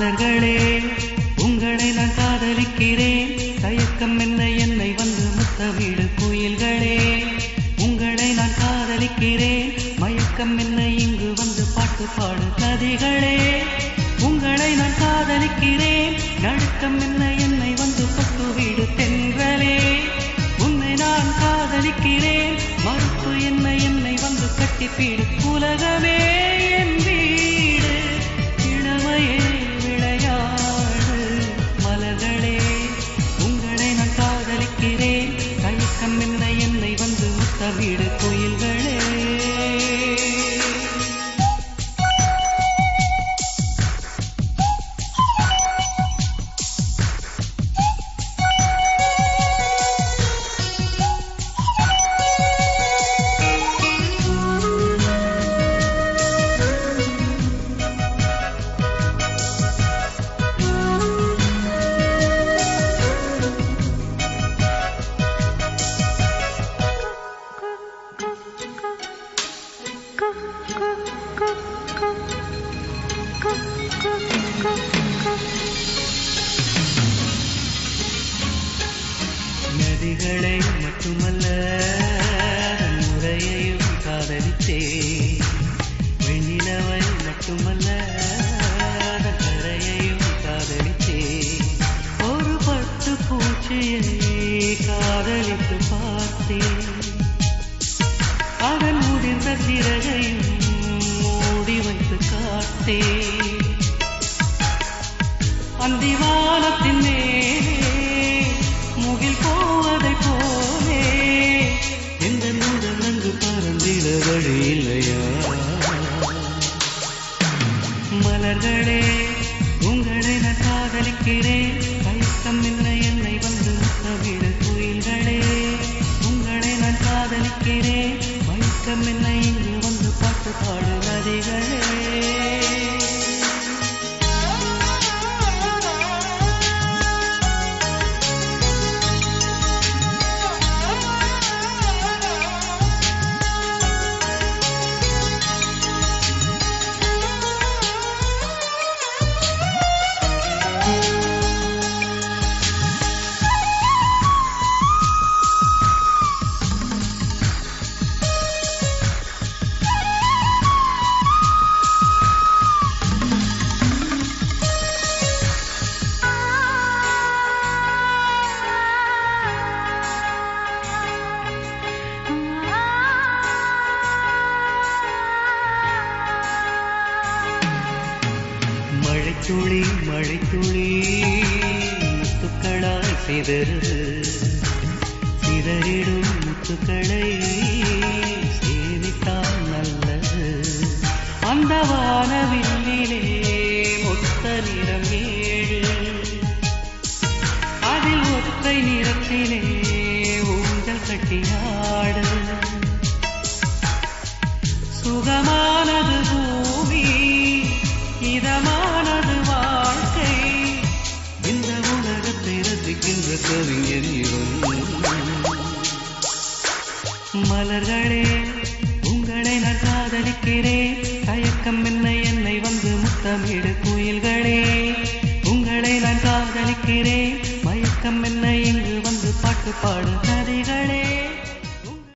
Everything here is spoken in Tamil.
மலர்களே உங்களை நான் காதலிக்கிறேன், தயக்கம் என்ன என்னை வந்து முத்தமிடு குயில்களே. உங்களை நான் காதலிக்கிறேன், மயக்கம் என்ன இங்கு வந்து பாட்டு பாடு நதிகளே. உங்களை நான் காதலிக்கிறேன், நடுக்கம் என்ன என்னை வந்து பட்டுவிடு தென்றலே. உன்னை நான் காதலிக்கிறேன், மறுப்பு என்ன என்னை வந்து கட்டிப்பீடு உலகமே என் வீடு, இளமையே விளையாடு. மலர்களே உங்களை நான் காதலிக்கிறேன், தயக்கம் என்ன என்னை வந்து முத்தமிடு குயில்களே. நதிகளை மட்டுமல்ல முறையையும் காதலித்தே, வெண்ணிலவை மட்டுமல்ல கரையையும் காதலித்தே. ஒரு பட்டு பூச்சியை காதலித்து பார்த்தேன், அதன் முடிந்த சிறகையும் மூடி வைத்து காத்தேன். அந்திவானத்தின் முகில் போவதை போலே எந்த முதல் அங்கு பறந்திட வழி இல்லையா. மலர்களே உங்களை நான் காதலிக்கிறேன், தயக்கம் இல்லை என்னை வந்து முத்தமிடு குயில்களே. உங்களை நான் காதலிக்கிறேன், மயக்கம் என்னை இங்கு வந்து பாட்டு பாடு நதிகளே. மழைத்துளி மழைத்துளி முத்துக்களாய் சிதறு, சிதறிடும் முத்துக்களை சேமித்தால் நல்லது. அந்த வானவில்லிலே மொத்த நிறம் 7, அதில் ஒற்றை நிறத்திலே ஊஞ்சல் கட்டியாடு. சுகமானது பூமி, இதமானது வாழ்க்கை, இந்த உலகத்தை ரசிக்கின்ற கவிஞன் இவன். மலர்களே உங்களை நான் காதலிக்கிறேன், தயக்கம் என்ன என்னை வந்து முத்தமிடு குயில்களே. உங்களை நான் காதலிக்கிறேன், மயக்கம் என்ன இங்கு வந்து பாட்டு பாடு நதிகள்.